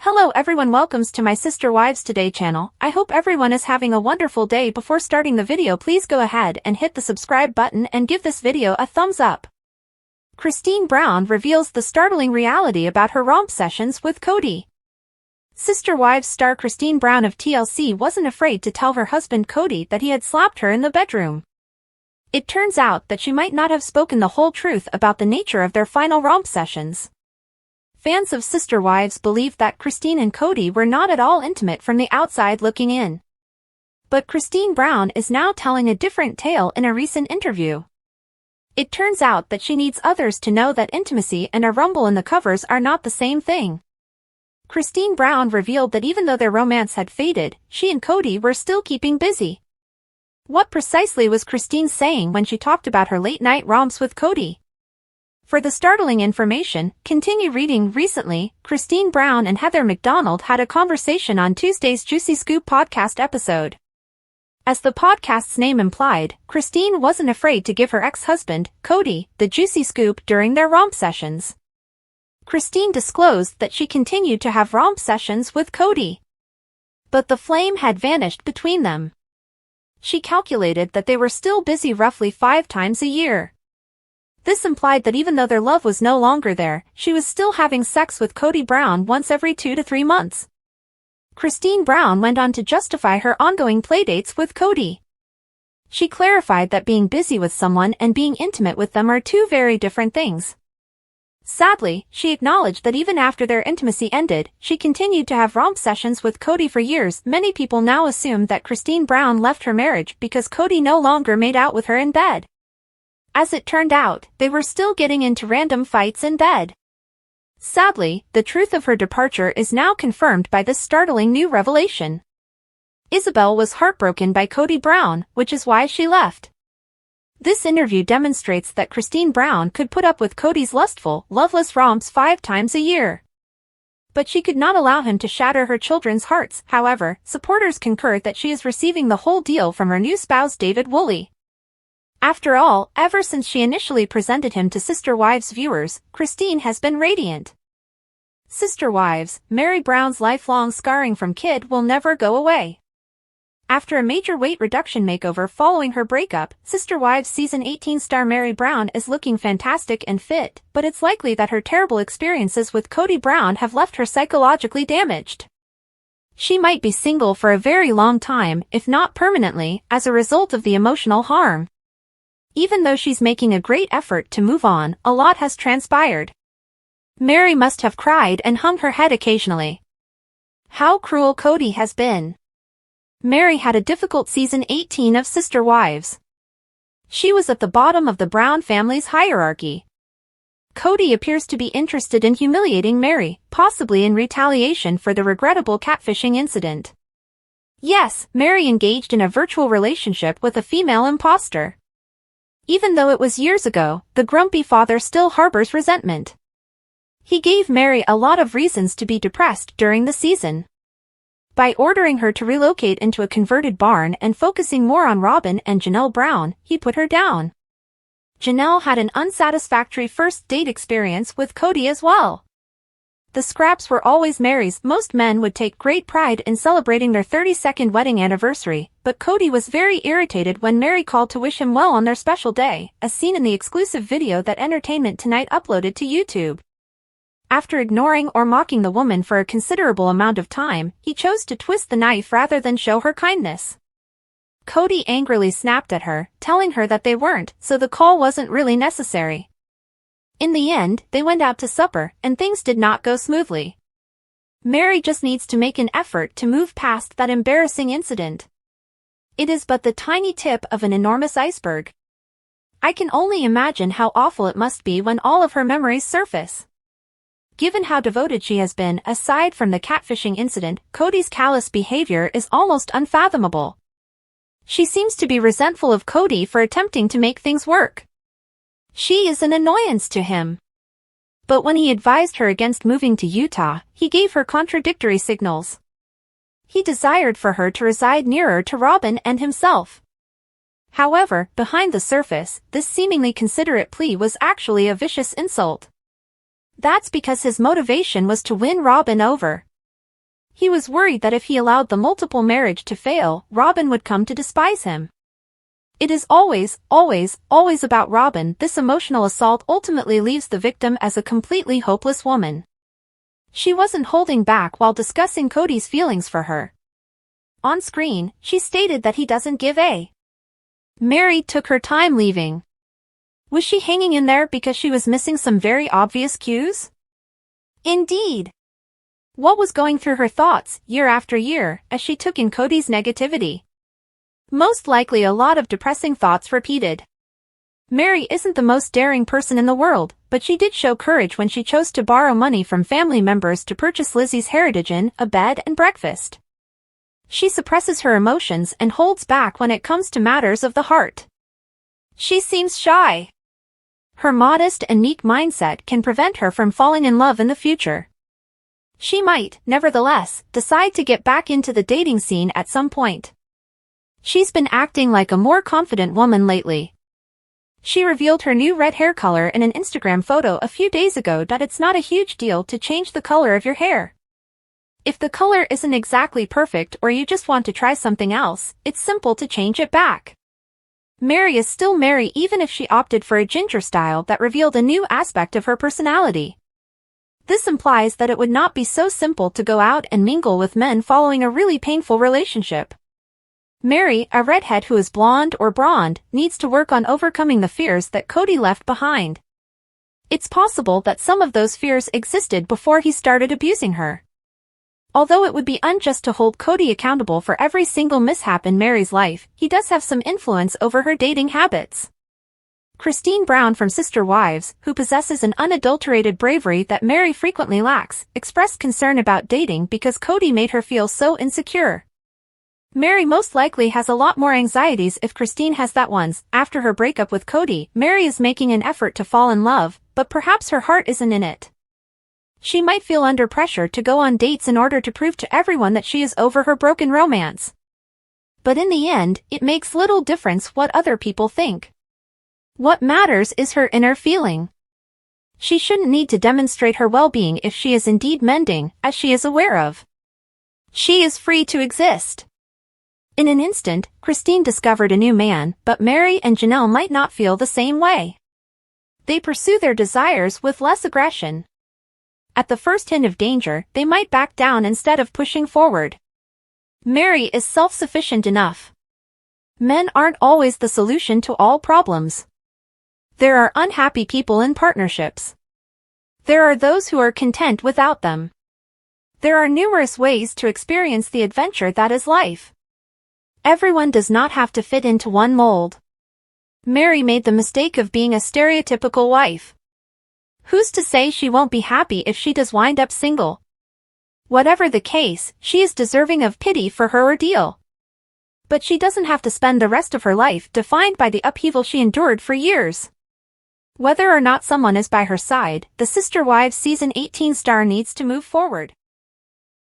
Hello everyone, welcomes to my Sister Wives Today channel. I hope everyone is having a wonderful day. Before starting the video, please go ahead and hit the subscribe button and give this video a thumbs up. Christine Brown reveals the startling reality about her romp sessions with Kody. Sister Wives star Christine Brown of TLC wasn't afraid to tell her husband Kody that he had slapped her in the bedroom. It turns out that she might not have spoken the whole truth about the nature of their final romp sessions. Fans of Sister Wives believe that Christine and Kody were not at all intimate from the outside looking in. But Christine Brown is now telling a different tale in a recent interview. It turns out that she needs others to know that intimacy and a rumble in the covers are not the same thing. Christine Brown revealed that even though their romance had faded, she and Kody were still keeping busy. What precisely was Christine saying when she talked about her late-night romps with Kody? For the startling information, continue reading. Recently, Christine Brown and Heather McDonald had a conversation on Tuesday's Juicy Scoop podcast episode. As the podcast's name implied, Christine wasn't afraid to give her ex-husband, Kody, the juicy scoop during their romp sessions. Christine disclosed that she continued to have romp sessions with Kody, but the flame had vanished between them. She calculated that they were still busy roughly 5 times a year. This implied that even though their love was no longer there, she was still having sex with Kody Brown once every 2 to 3 months. Christine Brown went on to justify her ongoing playdates with Kody. She clarified that being busy with someone and being intimate with them are two very different things. Sadly, she acknowledged that even after their intimacy ended, she continued to have romp sessions with Kody for years. Many people now assume that Christine Brown left her marriage because Kody no longer made out with her in bed. As it turned out, they were still getting into random fights in bed. Sadly, the truth of her departure is now confirmed by this startling new revelation. Isabel was heartbroken by Kody Brown, which is why she left. This interview demonstrates that Christine Brown could put up with Kody's lustful, loveless romps 5 times a year. But she could not allow him to shatter her children's hearts. However, supporters concur that she is receiving the whole deal from her new spouse David Woolley. After all, ever since she initially presented him to Sister Wives viewers, Christine has been radiant. Sister Wives, Meri Brown's lifelong scarring from Kid will never go away. After a major weight reduction makeover following her breakup, Sister Wives Season 18 star Meri Brown is looking fantastic and fit, but it's likely that her terrible experiences with Kody Brown have left her psychologically damaged. She might be single for a very long time, if not permanently, as a result of the emotional harm. Even though she's making a great effort to move on, a lot has transpired. Meri must have cried and hung her head occasionally. How cruel Kody has been. Meri had a difficult season 18 of Sister Wives. She was at the bottom of the Brown family's hierarchy. Kody appears to be interested in humiliating Meri, possibly in retaliation for the regrettable catfishing incident. Yes, Meri engaged in a virtual relationship with a female imposter. Even though it was years ago, the grumpy father still harbors resentment. He gave Meri a lot of reasons to be depressed during the season. By ordering her to relocate into a converted barn and focusing more on Robyn and Janelle Brown, he put her down. Janelle had an unsatisfactory first date experience with Kody as well. The scraps were always Meri's. Most men would take great pride in celebrating their 32nd wedding anniversary, but Kody was very irritated when Meri called to wish him well on their special day, as seen in the exclusive video that Entertainment Tonight uploaded to YouTube. After ignoring or mocking the woman for a considerable amount of time, he chose to twist the knife rather than show her kindness. Kody angrily snapped at her, telling her that they weren't, so the call wasn't really necessary. In the end, they went out to supper, and things did not go smoothly. Meri just needs to make an effort to move past that embarrassing incident. It is but the tiny tip of an enormous iceberg. I can only imagine how awful it must be when all of her memories surface. Given how devoted she has been, aside from the catfishing incident, Kody's callous behavior is almost unfathomable. She seems to be resentful of Kody for attempting to make things work. She is an annoyance to him. But when he advised her against moving to Utah, he gave her contradictory signals. He desired for her to reside nearer to Robyn and himself. However, behind the surface, this seemingly considerate plea was actually a vicious insult. That's because his motivation was to win Robyn over. He was worried that if he allowed the multiple marriage to fail, Robin would come to despise him. It is always, always, always about Robin. This emotional assault ultimately leaves the victim as a completely hopeless woman. She wasn't holding back while discussing Kody's feelings for her. On screen, she stated that he doesn't give a. Mary took her time leaving. Was she hanging in there because she was missing some very obvious cues? Indeed. What was going through her thoughts, year after year, as she took in Kody's negativity? Most likely a lot of depressing thoughts repeated. Mary isn't the most daring person in the world, but she did show courage when she chose to borrow money from family members to purchase Lizzie's heritage in a bed and breakfast. She suppresses her emotions and holds back when it comes to matters of the heart. She seems shy. Her modest and meek mindset can prevent her from falling in love in the future. She might, nevertheless, decide to get back into the dating scene at some point. She's been acting like a more confident woman lately. She revealed her new red hair color in an Instagram photo a few days ago that it's not a huge deal to change the color of your hair. If the color isn't exactly perfect or you just want to try something else, it's simple to change it back. Mary is still Mary even if she opted for a ginger style that revealed a new aspect of her personality. This implies that it would not be so simple to go out and mingle with men following a really painful relationship. Mary, a redhead who is blonde or blonde, needs to work on overcoming the fears that Kody left behind. It's possible that some of those fears existed before he started abusing her. Although it would be unjust to hold Kody accountable for every single mishap in Mary's life, he does have some influence over her dating habits. Christine Brown from Sister Wives, who possesses an unadulterated bravery that Mary frequently lacks, expressed concern about dating because Kody made her feel so insecure. Mary most likely has a lot more anxieties if Christine has that ones. After her breakup with Kody, Mary is making an effort to fall in love, but perhaps her heart isn't in it. She might feel under pressure to go on dates in order to prove to everyone that she is over her broken romance. But in the end, it makes little difference what other people think. What matters is her inner feeling. She shouldn't need to demonstrate her well-being if she is indeed mending, as she is aware of. She is free to exist. In an instant, Christine discovered a new man, but Mary and Janelle might not feel the same way. They pursue their desires with less aggression. At the first hint of danger, they might back down instead of pushing forward. Mary is self-sufficient enough. Men aren't always the solution to all problems. There are unhappy people in partnerships. There are those who are content without them. There are numerous ways to experience the adventure that is life. Everyone does not have to fit into one mold. Mary made the mistake of being a stereotypical wife. Who's to say she won't be happy if she does wind up single? Whatever the case, she is deserving of pity for her ordeal. But she doesn't have to spend the rest of her life defined by the upheaval she endured for years. Whether or not someone is by her side, the Sister Wives Season 18 star needs to move forward.